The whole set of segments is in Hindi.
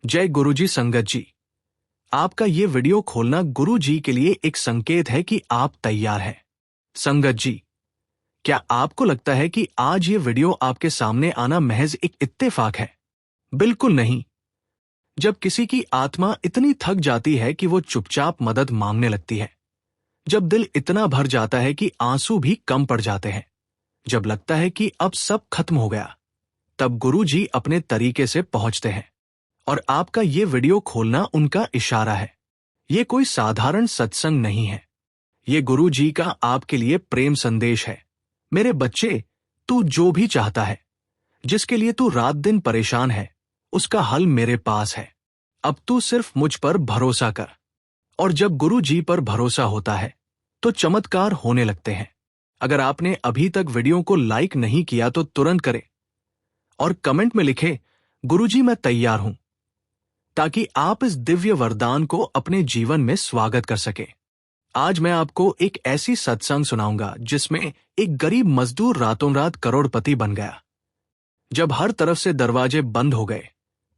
जय गुरुजी। संगत जी, आपका ये वीडियो खोलना गुरु जी के लिए एक संकेत है कि आप तैयार हैं। संगत जी, क्या आपको लगता है कि आज ये वीडियो आपके सामने आना महज एक इत्तेफाक है? बिल्कुल नहीं। जब किसी की आत्मा इतनी थक जाती है कि वो चुपचाप मदद मांगने लगती है, जब दिल इतना भर जाता है कि आंसू भी कम पड़ जाते हैं, जब लगता है कि अब सब खत्म हो गया, तब गुरु जी अपने तरीके से पहुंचते हैं। और आपका ये वीडियो खोलना उनका इशारा है। ये कोई साधारण सत्संग नहीं है। ये गुरु जी का आपके लिए प्रेम संदेश है। मेरे बच्चे, तू जो भी चाहता है, जिसके लिए तू रात दिन परेशान है, उसका हल मेरे पास है। अब तू सिर्फ मुझ पर भरोसा कर। और जब गुरु जी पर भरोसा होता है तो चमत्कार होने लगते हैं। अगर आपने अभी तक वीडियो को लाइक नहीं किया तो तुरंत करें और कमेंट में लिखें, गुरुजी मैं तैयार हूं, ताकि आप इस दिव्य वरदान को अपने जीवन में स्वागत कर सकें। आज मैं आपको एक ऐसी सत्संग सुनाऊंगा जिसमें एक गरीब मजदूर रातों रात करोड़पति बन गया। जब हर तरफ से दरवाजे बंद हो गए,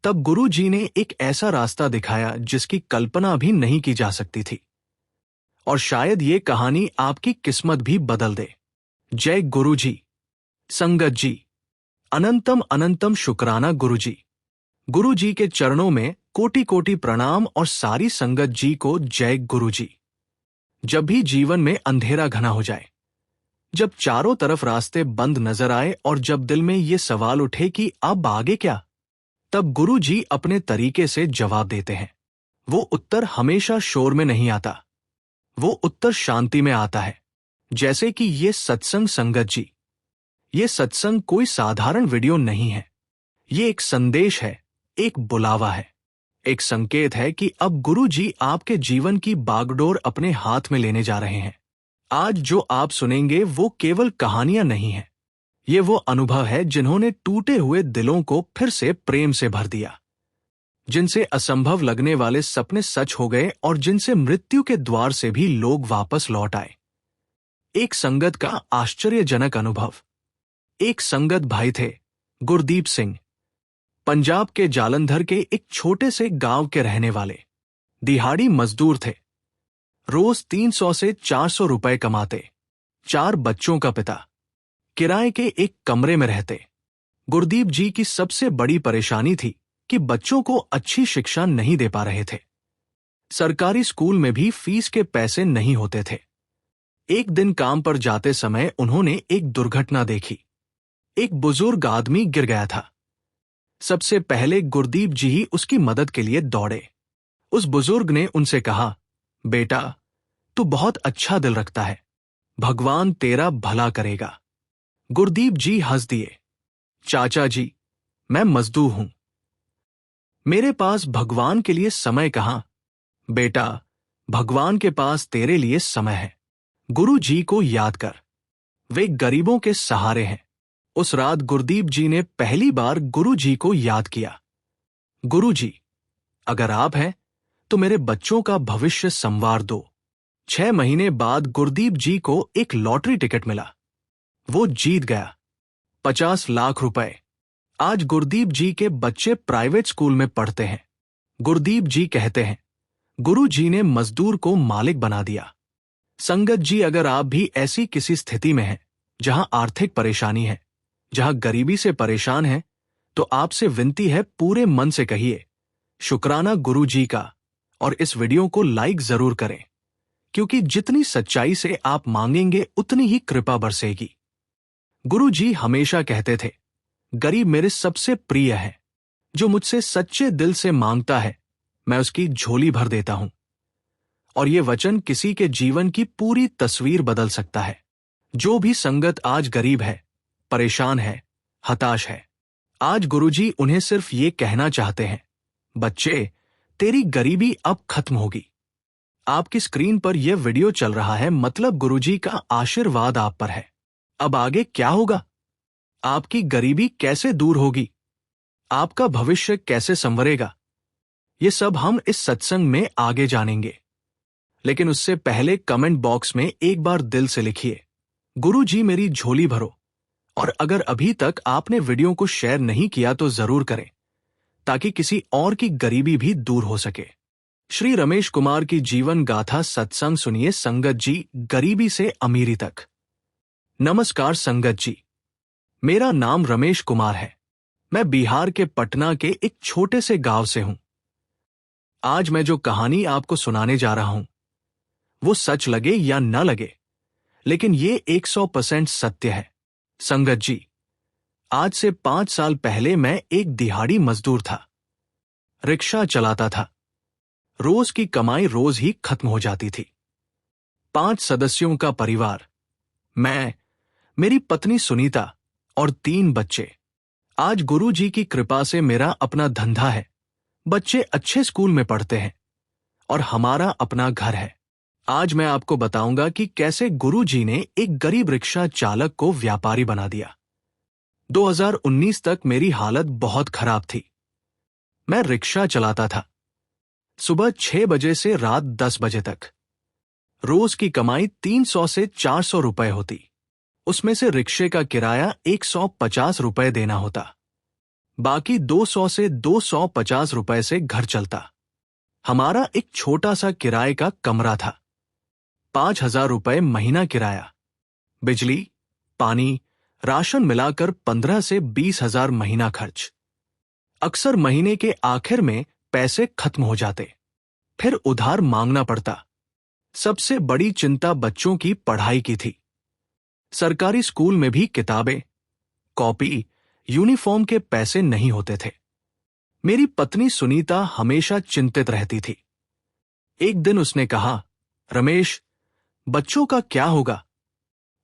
तब गुरु जी ने एक ऐसा रास्ता दिखाया जिसकी कल्पना भी नहीं की जा सकती थी। और शायद ये कहानी आपकी किस्मत भी बदल दे। जय गुरु जी। संगत जी, अनंतम अनंतम शुक्राना गुरु जी। गुरु जी के चरणों में कोटि कोटि प्रणाम और सारी संगत जी को जय गुरु जी। जब भी जीवन में अंधेरा घना हो जाए, जब चारों तरफ रास्ते बंद नजर आए और जब दिल में ये सवाल उठे कि अब आगे क्या, तब गुरु जी अपने तरीके से जवाब देते हैं। वो उत्तर हमेशा शोर में नहीं आता, वो उत्तर शांति में आता है। जैसे कि ये सत्संग। संगत जी, ये सत्संग कोई साधारण वीडियो नहीं है। ये एक संदेश है, एक बुलावा है, एक संकेत है कि अब गुरु जी आपके जीवन की बागडोर अपने हाथ में लेने जा रहे हैं। आज जो आप सुनेंगे वो केवल कहानियां नहीं है। ये वो अनुभव है जिन्होंने टूटे हुए दिलों को फिर से प्रेम से भर दिया, जिनसे असंभव लगने वाले सपने सच हो गए और जिनसे मृत्यु के द्वार से भी लोग वापस लौट आए। एक संगत का आश्चर्यजनक अनुभव। एक संगत भाई थे, गुरदीप सिंह, पंजाब के जालंधर के एक छोटे से गांव के रहने वाले। दिहाड़ी मजदूर थे, रोज 300 से 400 रुपए कमाते, 4 बच्चों का पिता, किराए के एक कमरे में रहते। गुरदीप जी की सबसे बड़ी परेशानी थी कि बच्चों को अच्छी शिक्षा नहीं दे पा रहे थे। सरकारी स्कूल में भी फीस के पैसे नहीं होते थे। एक दिन काम पर जाते समय उन्होंने एक दुर्घटना देखी। एक बुजुर्ग आदमी गिर गया था। सबसे पहले गुरदीप जी ही उसकी मदद के लिए दौड़े। उस बुजुर्ग ने उनसे कहा, बेटा, तू बहुत अच्छा दिल रखता है, भगवान तेरा भला करेगा। गुरदीप जी हंस दिए। चाचा जी, मैं मजदूर हूं, मेरे पास भगवान के लिए समय कहां? बेटा, भगवान के पास तेरे लिए समय है। गुरु जी को याद कर, वे गरीबों के सहारे हैं। उस रात गुरदीप जी ने पहली बार गुरु जी को याद किया। गुरु जी, अगर आप हैं तो मेरे बच्चों का भविष्य संवार दो। 6 महीने बाद गुरदीप जी को एक लॉटरी टिकट मिला। वो जीत गया 50 लाख रुपए। आज गुरदीप जी के बच्चे प्राइवेट स्कूल में पढ़ते हैं। गुरदीप जी कहते हैं, गुरु जी ने मजदूर को मालिक बना दिया। संगत जी, अगर आप भी ऐसी किसी स्थिति में हैं जहां आर्थिक परेशानी है, जहां गरीबी से परेशान है, तो आपसे विनती है, पूरे मन से कहिए, शुक्राना गुरु जी का, और इस वीडियो को लाइक जरूर करें, क्योंकि जितनी सच्चाई से आप मांगेंगे उतनी ही कृपा बरसेगी। गुरु जी हमेशा कहते थे, गरीब मेरे सबसे प्रिय है। जो मुझसे सच्चे दिल से मांगता है, मैं उसकी झोली भर देता हूं। और ये वचन किसी के जीवन की पूरी तस्वीर बदल सकता है। जो भी संगत आज गरीब है, परेशान है, हताश है, आज गुरुजी उन्हें सिर्फ ये कहना चाहते हैं, बच्चे, तेरी गरीबी अब खत्म होगी। आपकी स्क्रीन पर यह वीडियो चल रहा है, मतलब गुरुजी का आशीर्वाद आप पर है। अब आगे क्या होगा? आपकी गरीबी कैसे दूर होगी? आपका भविष्य कैसे संवरेगा? ये सब हम इस सत्संग में आगे जानेंगे। लेकिन उससे पहले कमेंट बॉक्स में एक बार दिल से लिखिए, गुरुजी मेरी झोली भरो। और अगर अभी तक आपने वीडियो को शेयर नहीं किया तो जरूर करें, ताकि किसी और की गरीबी भी दूर हो सके। श्री रमेश कुमार की जीवन गाथा सत्संग सुनिए संगत जी, गरीबी से अमीरी तक। नमस्कार संगत जी, मेरा नाम रमेश कुमार है। मैं बिहार के पटना के एक छोटे से गांव से हूं। आज मैं जो कहानी आपको सुनाने जा रहा हूं वो सच लगे या न लगे, लेकिन ये 100% सत्य है। संगत जी, आज से 5 साल पहले मैं एक दिहाड़ी मजदूर था। रिक्शा चलाता था। रोज की कमाई रोज ही खत्म हो जाती थी। 5 सदस्यों का परिवार, मैं, मेरी पत्नी सुनीता और 3 बच्चे। आज गुरुजी की कृपा से मेरा अपना धंधा है, बच्चे अच्छे स्कूल में पढ़ते हैं और हमारा अपना घर है। आज मैं आपको बताऊंगा कि कैसे गुरुजी ने एक गरीब रिक्शा चालक को व्यापारी बना दिया। 2019 तक मेरी हालत बहुत खराब थी। मैं रिक्शा चलाता था, सुबह 6 बजे से रात 10 बजे तक। रोज की कमाई 300 से 400 रुपए होती। उसमें से रिक्शे का किराया 150 रुपए देना होता। बाकी 200 से 250 रुपए से घर चलता। हमारा एक छोटा सा किराए का कमरा था। 5,000 रुपए महीना किराया। बिजली, पानी, राशन मिलाकर 15 से 20,000 महीना खर्च। अक्सर महीने के आखिर में पैसे खत्म हो जाते, फिर उधार मांगना पड़ता। सबसे बड़ी चिंता बच्चों की पढ़ाई की थी। सरकारी स्कूल में भी किताबें, कॉपी, यूनिफॉर्म के पैसे नहीं होते थे। मेरी पत्नी सुनीता हमेशा चिंतित रहती थी। एक दिन उसने कहा, रमेश, बच्चों का क्या होगा?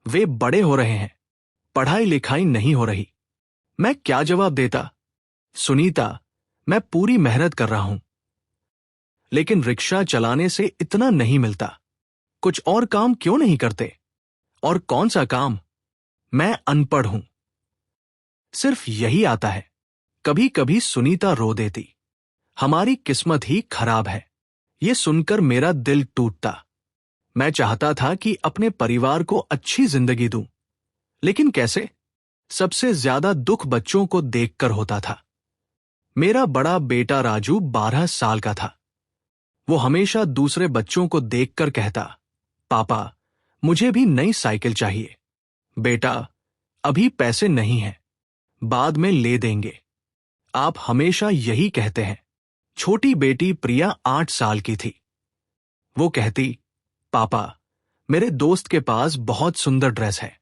वे बड़े हो रहे हैं, पढ़ाई लिखाई नहीं हो रही। मैं क्या जवाब देता? सुनीता, मैं पूरी मेहनत कर रहा हूं, लेकिन रिक्शा चलाने से इतना नहीं मिलता। कुछ और काम क्यों नहीं करते? और कौन सा काम? मैं अनपढ़ हूं, सिर्फ यही आता है। कभी कभी सुनीता रो देती। हमारी किस्मत ही खराब है, ये सुनकर मेरा दिल टूटता। मैं चाहता था कि अपने परिवार को अच्छी जिंदगी दूं, लेकिन कैसे? सबसे ज्यादा दुख बच्चों को देखकर होता था। मेरा बड़ा बेटा राजू 12 साल का था। वो हमेशा दूसरे बच्चों को देखकर कहता, पापा, मुझे भी नई साइकिल चाहिए। बेटा, अभी पैसे नहीं हैं, बाद में ले देंगे। आप हमेशा यही कहते हैं। छोटी बेटी प्रिया 8 साल की थी। वो कहती, पापा, मेरे दोस्त के पास बहुत सुंदर ड्रेस है,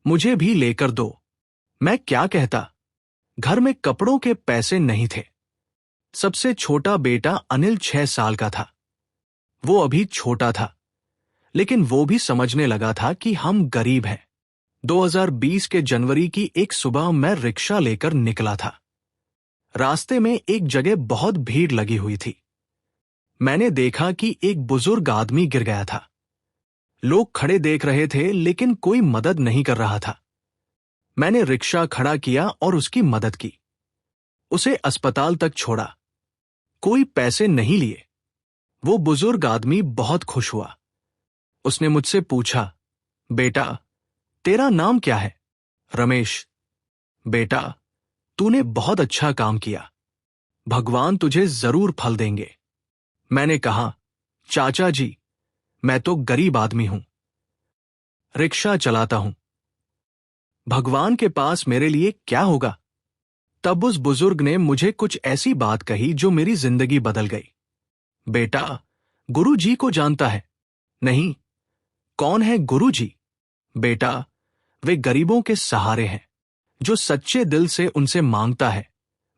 मुझे भी लेकर दो। मैं क्या कहता? घर में कपड़ों के पैसे नहीं थे। सबसे छोटा बेटा अनिल 6 साल का था। वो अभी छोटा था, लेकिन वो भी समझने लगा था कि हम गरीब हैं। 2020 के जनवरी की एक सुबह मैं रिक्शा लेकर निकला था। रास्ते में एक जगह बहुत भीड़ लगी हुई थी। मैंने देखा कि एक बुजुर्ग आदमी गिर गया था। लोग खड़े देख रहे थे, लेकिन कोई मदद नहीं कर रहा था। मैंने रिक्शा खड़ा किया और उसकी मदद की। उसे अस्पताल तक छोड़ा। कोई पैसे नहीं लिए। वो बुजुर्ग आदमी बहुत खुश हुआ। उसने मुझसे पूछा, बेटा, तेरा नाम क्या है? रमेश। बेटा, तूने बहुत अच्छा काम किया, भगवान तुझे जरूर फल देंगे। मैंने कहा, चाचा जी, मैं तो गरीब आदमी हूं, रिक्शा चलाता हूं, भगवान के पास मेरे लिए क्या होगा? तब उस बुजुर्ग ने मुझे कुछ ऐसी बात कही जो मेरी जिंदगी बदल गई। बेटा, गुरु जी को जानता है? नहीं। कौन है गुरु जी? बेटा, वे गरीबों के सहारे हैं। जो सच्चे दिल से उनसे मांगता है,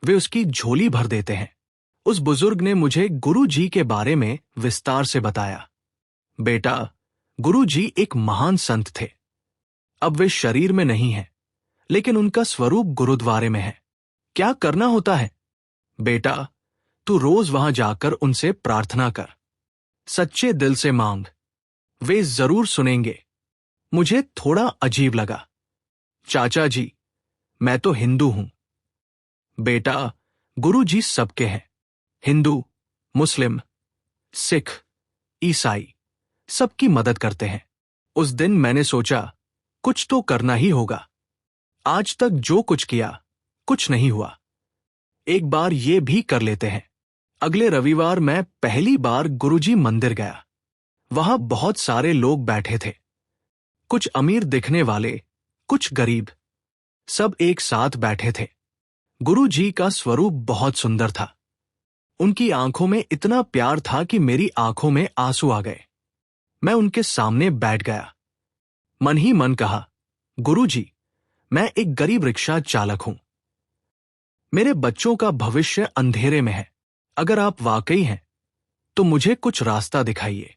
वे उसकी झोली भर देते हैं। उस बुजुर्ग ने मुझे गुरु जी के बारे में विस्तार से बताया। बेटा, गुरु जी एक महान संत थे। अब वे शरीर में नहीं हैं, लेकिन उनका स्वरूप गुरुद्वारे में है। क्या करना होता है? बेटा, तू रोज वहां जाकर उनसे प्रार्थना कर, सच्चे दिल से मांग, वे जरूर सुनेंगे। मुझे थोड़ा अजीब लगा। चाचा जी, मैं तो हिंदू हूं। बेटा, गुरु जी सबके हैं, हिंदू, मुस्लिम, सिख, ईसाई, सबकी मदद करते हैं। उस दिन मैंने सोचा, कुछ तो करना ही होगा। आज तक जो कुछ किया, कुछ नहीं हुआ। एक बार ये भी कर लेते हैं। अगले रविवार मैं पहली बार गुरुजी मंदिर गया। वहां बहुत सारे लोग बैठे थे, कुछ अमीर दिखने वाले, कुछ गरीब, सब एक साथ बैठे थे। गुरुजी का स्वरूप बहुत सुंदर था। उनकी आंखों में इतना प्यार था कि मेरी आंखों में आंसू आ गए। मैं उनके सामने बैठ गया। मन ही मन कहा, गुरुजी, मैं एक गरीब रिक्शा चालक हूं। मेरे बच्चों का भविष्य अंधेरे में है। अगर आप वाकई हैं तो मुझे कुछ रास्ता दिखाइए।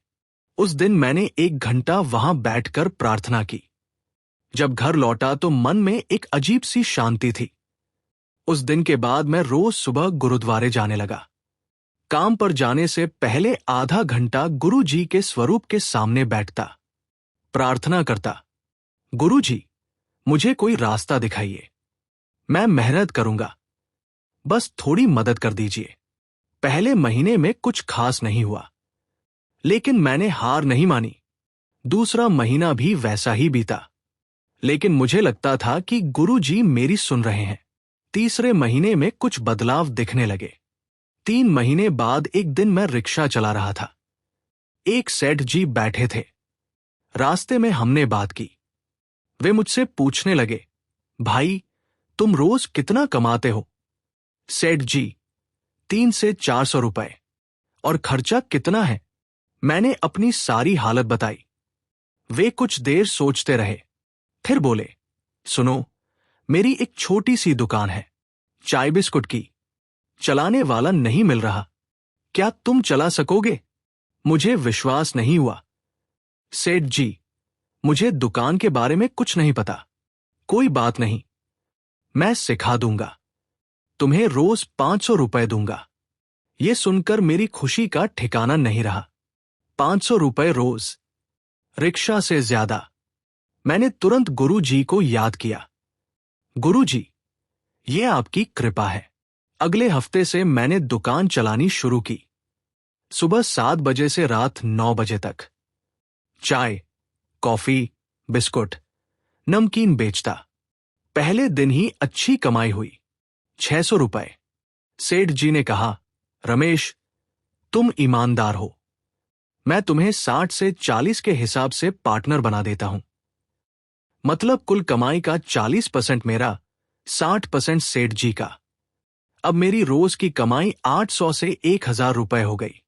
उस दिन मैंने 1 घंटा वहां बैठकर प्रार्थना की। जब घर लौटा तो मन में एक अजीब सी शांति थी। उस दिन के बाद मैं रोज सुबह गुरुद्वारे जाने लगा। काम पर जाने से पहले आधा घंटा गुरुजी के स्वरूप के सामने बैठता, प्रार्थना करता, गुरुजी, मुझे कोई रास्ता दिखाइए। मैं मेहनत करूंगा, बस थोड़ी मदद कर दीजिए। पहले महीने में कुछ खास नहीं हुआ, लेकिन मैंने हार नहीं मानी। दूसरा महीना भी वैसा ही बीता, लेकिन मुझे लगता था कि गुरुजी मेरी सुन रहे हैं। तीसरे महीने में कुछ बदलाव दिखने लगे। 3 महीने बाद एक दिन मैं रिक्शा चला रहा था। एक सेठ जी बैठे थे। रास्ते में हमने बात की। वे मुझसे पूछने लगे, भाई, तुम रोज कितना कमाते हो? सेठ जी, 300 से 400 रुपए। और खर्चा कितना है? मैंने अपनी सारी हालत बताई। वे कुछ देर सोचते रहे, फिर बोले, सुनो, मेरी एक छोटी सी दुकान है, चाय बिस्कुट की। चलाने वाला नहीं मिल रहा। क्या तुम चला सकोगे? मुझे विश्वास नहीं हुआ। सेठ जी, मुझे दुकान के बारे में कुछ नहीं पता। कोई बात नहीं, मैं सिखा दूंगा। तुम्हें रोज 500 रुपए दूंगा। ये सुनकर मेरी खुशी का ठिकाना नहीं रहा। 500 रुपए रोज, रिक्शा से ज्यादा। मैंने तुरंत गुरुजी को याद किया। गुरुजी, ये आपकी कृपा है। अगले हफ्ते से मैंने दुकान चलानी शुरू की। सुबह 7 बजे से रात 9 बजे तक चाय, कॉफी, बिस्कुट, नमकीन बेचता। पहले दिन ही अच्छी कमाई हुई, 600 रुपए। सेठ जी ने कहा, रमेश, तुम ईमानदार हो। मैं तुम्हें 60 से 40 के हिसाब से पार्टनर बना देता हूं। मतलब कुल कमाई का 40% मेरा, 60% सेठ जी का। अब मेरी रोज की कमाई 800 से 1000 रुपए हो गई।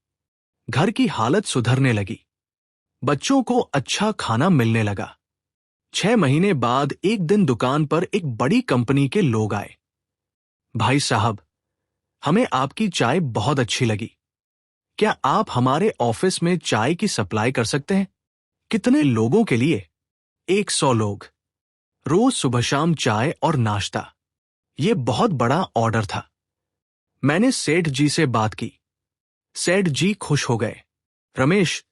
घर की हालत सुधरने लगी। बच्चों को अच्छा खाना मिलने लगा। 6 महीने बाद एक दिन दुकान पर एक बड़ी कंपनी के लोग आए। भाई साहब, हमें आपकी चाय बहुत अच्छी लगी। क्या आप हमारे ऑफिस में चाय की सप्लाई कर सकते हैं? कितने लोगों के लिए? 100 लोग। रोज सुबह शाम चाय और नाश्ता। ये बहुत बड़ा ऑर्डर था। मैंने सेठ जी से बात की। सेठ जी खुश हो गए। रमेश,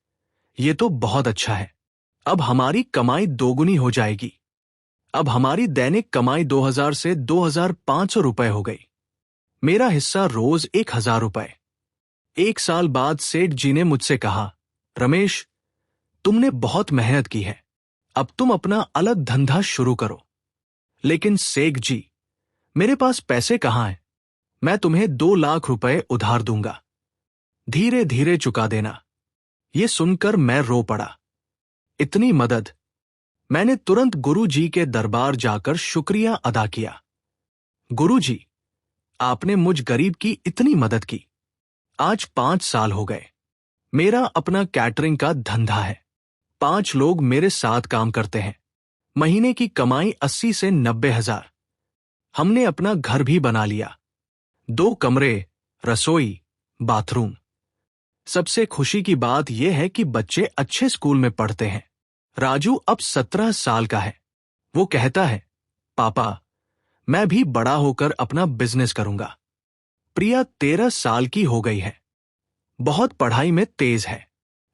ये तो बहुत अच्छा है। अब हमारी कमाई दोगुनी हो जाएगी। अब हमारी दैनिक कमाई 2000 से 2500 रुपए हो गई। मेरा हिस्सा रोज 1000 रुपए। 1 साल बाद सेठ जी ने मुझसे कहा, रमेश, तुमने बहुत मेहनत की है। अब तुम अपना अलग धंधा शुरू करो। लेकिन सेठ जी, मेरे पास पैसे कहाँ हैं? मैं तुम्हें 2 लाख रुपए उधार दूंगा। धीरे धीरे चुका देना। ये सुनकर मैं रो पड़ा। इतनी मदद! मैंने तुरंत गुरुजी के दरबार जाकर शुक्रिया अदा किया। गुरुजी, आपने मुझ गरीब की इतनी मदद की। आज 5 साल हो गए। मेरा अपना कैटरिंग का धंधा है। 5 लोग मेरे साथ काम करते हैं। महीने की कमाई 80 से 90 हजार। हमने अपना घर भी बना लिया। 2 कमरे, रसोई, बाथरूम। सबसे खुशी की बात यह है कि बच्चे अच्छे स्कूल में पढ़ते हैं। राजू अब 17 साल का है। वो कहता है, पापा, मैं भी बड़ा होकर अपना बिजनेस करूंगा। प्रिया 13 साल की हो गई है। बहुत पढ़ाई में तेज है।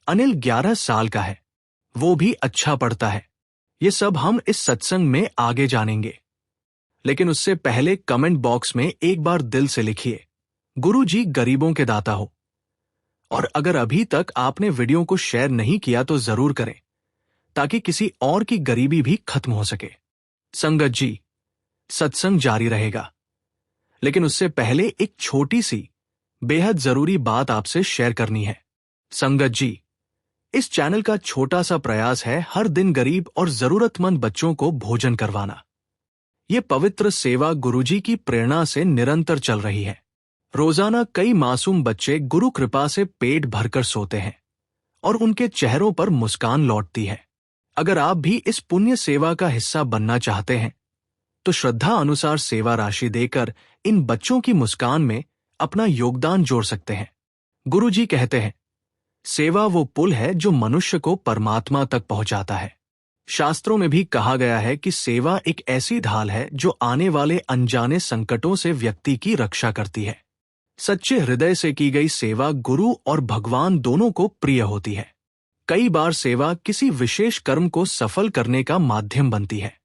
अनिल 11 साल का है। वो भी अच्छा पढ़ता है। ये सब हम इस सत्संग में आगे जानेंगे। लेकिन उससे पहले कमेंट बॉक्स में एक बार दिल से लिखिए, गुरुजी गरीबों के दाता हो। और अगर अभी तक आपने वीडियो को शेयर नहीं किया तो जरूर करें, ताकि किसी और की गरीबी भी खत्म हो सके। संगत जी, सत्संग जारी रहेगा, लेकिन उससे पहले एक छोटी सी बेहद जरूरी बात आपसे शेयर करनी है। संगत जी, इस चैनल का छोटा सा प्रयास है हर दिन गरीब और जरूरतमंद बच्चों को भोजन करवाना। ये पवित्र सेवा गुरुजी की प्रेरणा से निरंतर चल रही है। रोजाना कई मासूम बच्चे गुरु कृपा से पेट भरकर सोते हैं और उनके चेहरों पर मुस्कान लौटती है। अगर आप भी इस पुण्य सेवा का हिस्सा बनना चाहते हैं तो श्रद्धा अनुसार सेवा राशि देकर इन बच्चों की मुस्कान में अपना योगदान जोड़ सकते हैं। गुरुजी कहते हैं, सेवा वो पुल है जो मनुष्य को परमात्मा तक पहुंचाता है। शास्त्रों में भी कहा गया है कि सेवा एक ऐसी ढाल है जो आने वाले अनजाने संकटों से व्यक्ति की रक्षा करती है। सच्चे हृदय से की गई सेवा गुरु और भगवान दोनों को प्रिय होती है। कई बार सेवा किसी विशेष कर्म को सफल करने का माध्यम बनती है।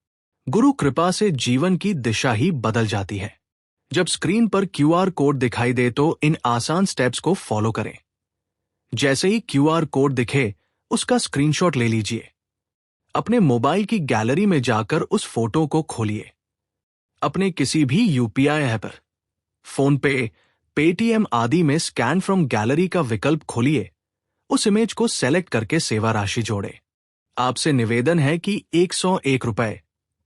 गुरु कृपा से जीवन की दिशा ही बदल जाती है। जब स्क्रीन पर QR कोड दिखाई दे तो इन आसान स्टेप्स को फॉलो करें। जैसे ही QR कोड दिखे, उसका स्क्रीनशॉट ले लीजिए। अपने मोबाइल की गैलरी में जाकर उस फोटो को खोलिए। अपने किसी भी UPI ऐप पर, फोन पे, पेटीएम आदि में स्कैन फ्रॉम गैलरी का विकल्प खोलिए। उस इमेज को सेलेक्ट करके सेवा राशि जोड़े। आपसे निवेदन है कि 101 रुपए,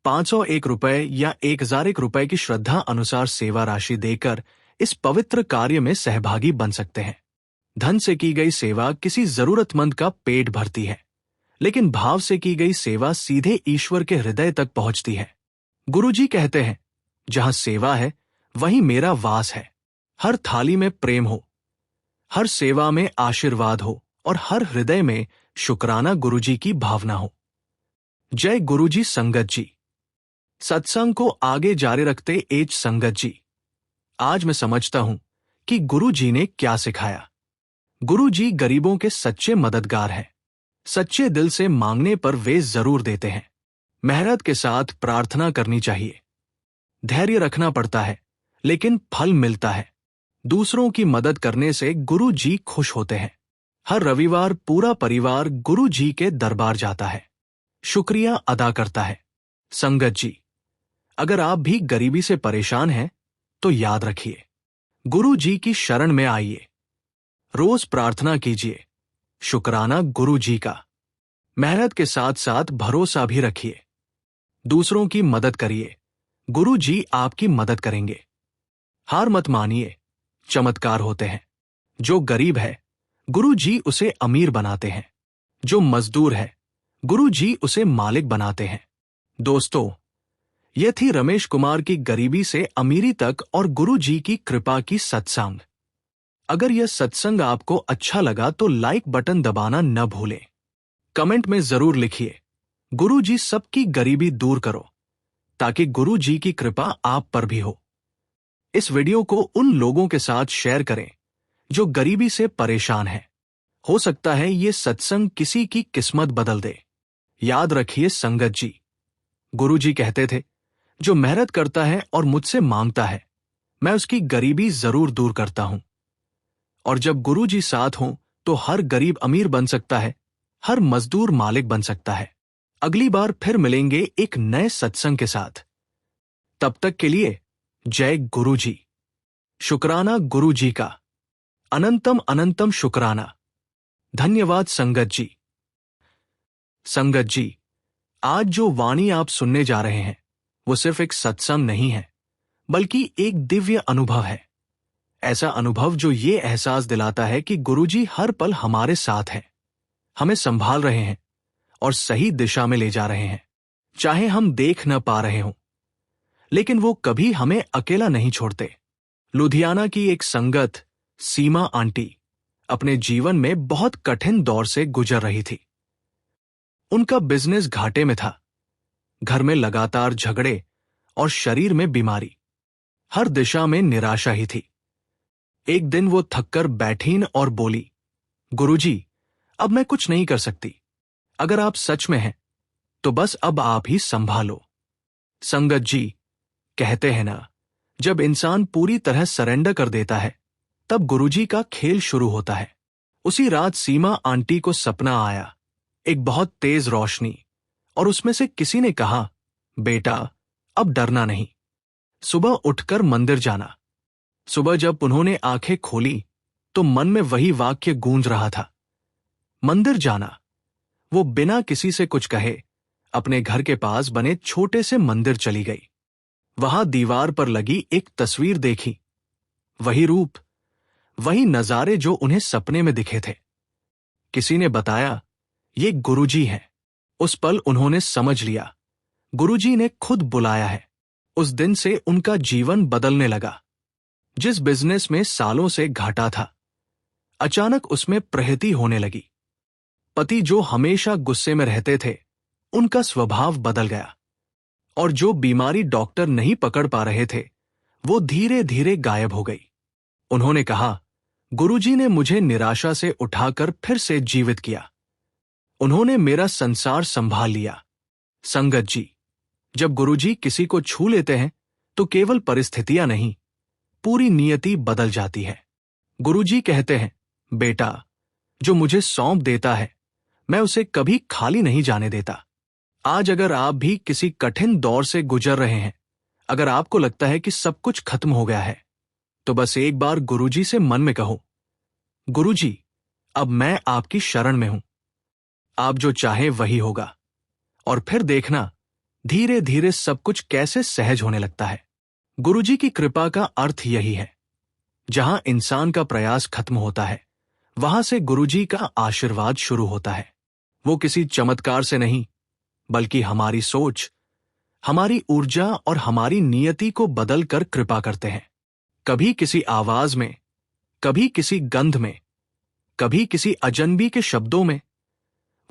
501 रुपए या 1001 रुपए की श्रद्धा अनुसार सेवा राशि देकर इस पवित्र कार्य में सहभागी बन सकते हैं। धन से की गई सेवा किसी जरूरतमंद का पेट भरती है, लेकिन भाव से की गई सेवा सीधे ईश्वर के हृदय तक पहुंचती है। गुरुजी कहते हैं, जहां सेवा है वहीं मेरा वास है। हर थाली में प्रेम हो, हर सेवा में आशीर्वाद हो और हर हृदय में शुक्राना गुरुजी की भावना हो। जय गुरुजी। संगत जी, सत्संग को आगे जारी रखते एज संगत जी, आज मैं समझता हूं कि गुरुजी ने क्या सिखाया। गुरुजी गरीबों के सच्चे मददगार हैं। सच्चे दिल से मांगने पर वे जरूर देते हैं। मेहनत के साथ प्रार्थना करनी चाहिए। धैर्य रखना पड़ता है, लेकिन फल मिलता है। दूसरों की मदद करने से गुरु जी खुश होते हैं। हर रविवार पूरा परिवार गुरु जी के दरबार जाता है, शुक्रिया अदा करता है। संगत जी, अगर आप भी गरीबी से परेशान हैं तो याद रखिए, गुरु जी की शरण में आइए। रोज प्रार्थना कीजिए, शुक्राना गुरु जी का। मेहनत के साथ साथ भरोसा भी रखिए। दूसरों की मदद करिए, गुरु जी आपकी मदद करेंगे। हार मत मानिए, चमत्कार होते हैं। जो गरीब है गुरु जी उसे अमीर बनाते हैं। जो मजदूर है गुरु जी उसे मालिक बनाते हैं। दोस्तों, यह थी रमेश कुमार की गरीबी से अमीरी तक और गुरु जी की कृपा की सत्संग। अगर यह सत्संग आपको अच्छा लगा तो लाइक बटन दबाना न भूलें। कमेंट में जरूर लिखिए, गुरु जी सबकी गरीबी दूर करो, ताकि गुरु जी की कृपा आप पर भी हो। इस वीडियो को उन लोगों के साथ शेयर करें जो गरीबी से परेशान हैं। हो सकता है ये सत्संग किसी की किस्मत बदल दे। याद रखिए संगत जी, गुरु जी कहते थे, जो मेहनत करता है और मुझसे मांगता है, मैं उसकी गरीबी जरूर दूर करता हूं। और जब गुरु जी साथ हों तो हर गरीब अमीर बन सकता है, हर मजदूर मालिक बन सकता है। अगली बार फिर मिलेंगे एक नए सत्संग के साथ। तब तक के लिए जय गुरु जी। शुक्राना गुरु जी का, अनंतम अनंतम शुक्राना। धन्यवाद संगत जी। संगत जी, आज जो वाणी आप सुनने जा रहे हैं वो सिर्फ एक सत्संग नहीं है, बल्कि एक दिव्य अनुभव है। ऐसा अनुभव जो ये एहसास दिलाता है कि गुरुजी हर पल हमारे साथ हैं, हमें संभाल रहे हैं और सही दिशा में ले जा रहे हैं, चाहे हम देख न पा रहे हों। लेकिन वो कभी हमें अकेला नहीं छोड़ते। लुधियाना की एक संगत सीमा आंटी अपने जीवन में बहुत कठिन दौर से गुजर रही थी। उनका बिजनेस घाटे में था, घर में लगातार झगड़े और शरीर में बीमारी, हर दिशा में निराशा ही थी। एक दिन वो थककर बैठीं और बोली, गुरुजी, अब मैं कुछ नहीं कर सकती। अगर आप सच में हैं तो बस अब आप ही संभालो। संगत जी, कहते हैं ना, जब इंसान पूरी तरह सरेंडर कर देता है तब गुरुजी का खेल शुरू होता है। उसी रात सीमा आंटी को सपना आया, एक बहुत तेज रोशनी, और उसमें से किसी ने कहा, बेटा अब डरना नहीं, सुबह उठकर मंदिर जाना, सुबह जब उन्होंने आंखें खोली तो मन में वही वाक्य गूंज रहा था, मंदिर जाना। वो बिना किसी से कुछ कहे अपने घर के पास बने छोटे से मंदिर चली गई। वहां दीवार पर लगी एक तस्वीर देखी, वही रूप, वही नजारे जो उन्हें सपने में दिखे थे। किसी ने बताया, ये गुरुजी हैं। उस पल उन्होंने समझ लिया, गुरुजी ने खुद बुलाया है। उस दिन से उनका जीवन बदलने लगा। जिस बिजनेस में सालों से घाटा था, अचानक उसमें प्रगति होने लगी। पति जो हमेशा गुस्से में रहते थे, उनका स्वभाव बदल गया, और जो बीमारी डॉक्टर नहीं पकड़ पा रहे थे, वो धीरे धीरे गायब हो गई। उन्होंने कहा, गुरुजी ने मुझे निराशा से उठाकर फिर से जीवित किया। उन्होंने मेरा संसार संभाल लिया। संगत जी, जब गुरुजी किसी को छू लेते हैं तो केवल परिस्थितियां नहीं, पूरी नियति बदल जाती है। गुरुजी कहते हैं, बेटा, जो मुझे सौंप देता है, मैं उसे कभी खाली नहीं जाने देता। आज अगर आप भी किसी कठिन दौर से गुजर रहे हैं, अगर आपको लगता है कि सब कुछ खत्म हो गया है, तो बस एक बार गुरुजी से मन में कहो, गुरुजी, अब मैं आपकी शरण में हूं। आप जो चाहे वही होगा। और फिर देखना, धीरे धीरे सब कुछ कैसे सहज होने लगता है। गुरुजी की कृपा का अर्थ यही है, जहां इंसान का प्रयास खत्म होता है, वहां से गुरुजी का आशीर्वाद शुरू होता है। वो किसी चमत्कार से नहीं, बल्कि हमारी सोच, हमारी ऊर्जा और हमारी नियति को बदलकर कृपा करते हैं। कभी किसी आवाज में, कभी किसी गंध में, कभी किसी अजनबी के शब्दों में।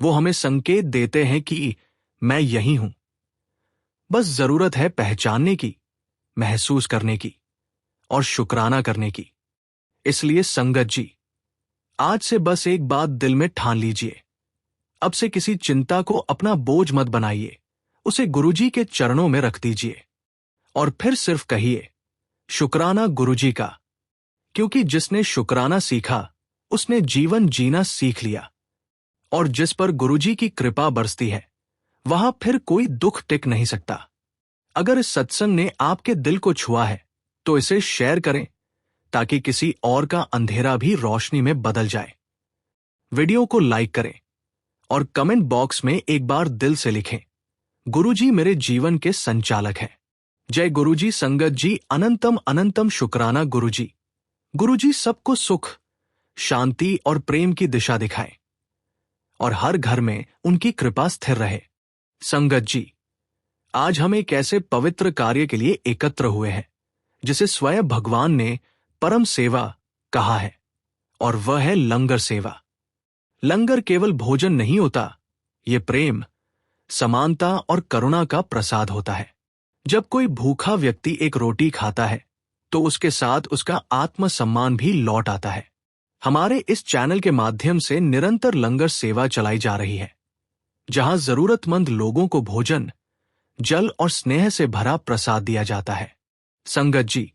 वो हमें संकेत देते हैं कि मैं यही हूं। बस जरूरत है पहचानने की, महसूस करने की और शुक्राना करने की। इसलिए संगत जी, आज से बस एक बात दिल में ठान लीजिए, अब से किसी चिंता को अपना बोझ मत बनाइए, उसे गुरुजी के चरणों में रख दीजिए। और फिर सिर्फ कहिए, शुक्राना गुरुजी का, क्योंकि जिसने शुक्राना सीखा, उसने जीवन जीना सीख लिया। और जिस पर गुरुजी की कृपा बरसती है, वहां फिर कोई दुख टिक नहीं सकता। अगर इस सत्संग ने आपके दिल को छुआ है, तो इसे शेयर करें, ताकि किसी और का अंधेरा भी रोशनी में बदल जाए। वीडियो को लाइक करें और कमेंट बॉक्स में एक बार दिल से लिखें, गुरुजी मेरे जीवन के संचालक हैं। जय गुरुजी। संगत जी, अनंतम अनंतम शुक्राना गुरुजी। गुरुजी सबको सुख, शांति और प्रेम की दिशा दिखाएं और हर घर में उनकी कृपा स्थिर रहे। संगत जी, आज हम एक ऐसे पवित्र कार्य के लिए एकत्र हुए हैं, जिसे स्वयं भगवान ने परम सेवा कहा है, और वह है लंगर सेवा। लंगर केवल भोजन नहीं होता, ये प्रेम, समानता और करुणा का प्रसाद होता है। जब कोई भूखा व्यक्ति एक रोटी खाता है, तो उसके साथ उसका आत्मसम्मान भी लौट आता है। हमारे इस चैनल के माध्यम से निरंतर लंगर सेवा चलाई जा रही है, जहां जरूरतमंद लोगों को भोजन, जल और स्नेह से भरा प्रसाद दिया जाता है। संगत जी,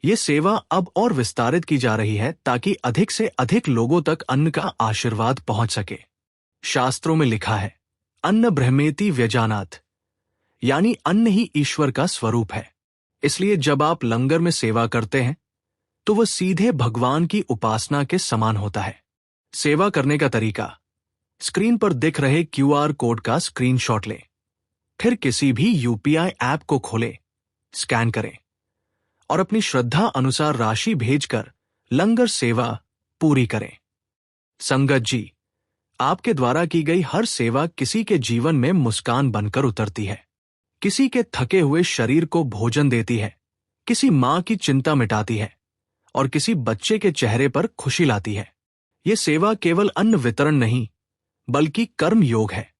ये सेवा अब और विस्तारित की जा रही है, ताकि अधिक से अधिक लोगों तक अन्न का आशीर्वाद पहुंच सके। शास्त्रों में लिखा है, अन्न ब्रह्मेति व्यजानात्, यानी अन्न ही ईश्वर का स्वरूप है। इसलिए जब आप लंगर में सेवा करते हैं, तो वह सीधे भगवान की उपासना के समान होता है। सेवा करने का तरीका, स्क्रीन पर दिख रहे QR कोड का स्क्रीनशॉट लें, फिर किसी भी UPI ऐप को खोलें, स्कैन करें और अपनी श्रद्धा अनुसार राशि भेजकर लंगर सेवा पूरी करें। संगत जी, आपके द्वारा की गई हर सेवा किसी के जीवन में मुस्कान बनकर उतरती है, किसी के थके हुए शरीर को भोजन देती है, किसी मां की चिंता मिटाती है और किसी बच्चे के चेहरे पर खुशी लाती है। ये सेवा केवल अन्न वितरण नहीं, बल्कि कर्म योग है,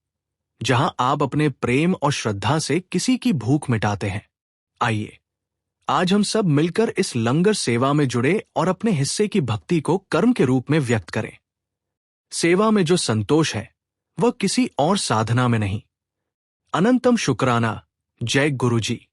जहां आप अपने प्रेम और श्रद्धा से किसी की भूख मिटाते हैं। आइए, आज हम सब मिलकर इस लंगर सेवा में जुड़े और अपने हिस्से की भक्ति को कर्म के रूप में व्यक्त करें। सेवा में जो संतोष है, वह किसी और साधना में नहीं। अनंतम शुक्राना। जय गुरुजी।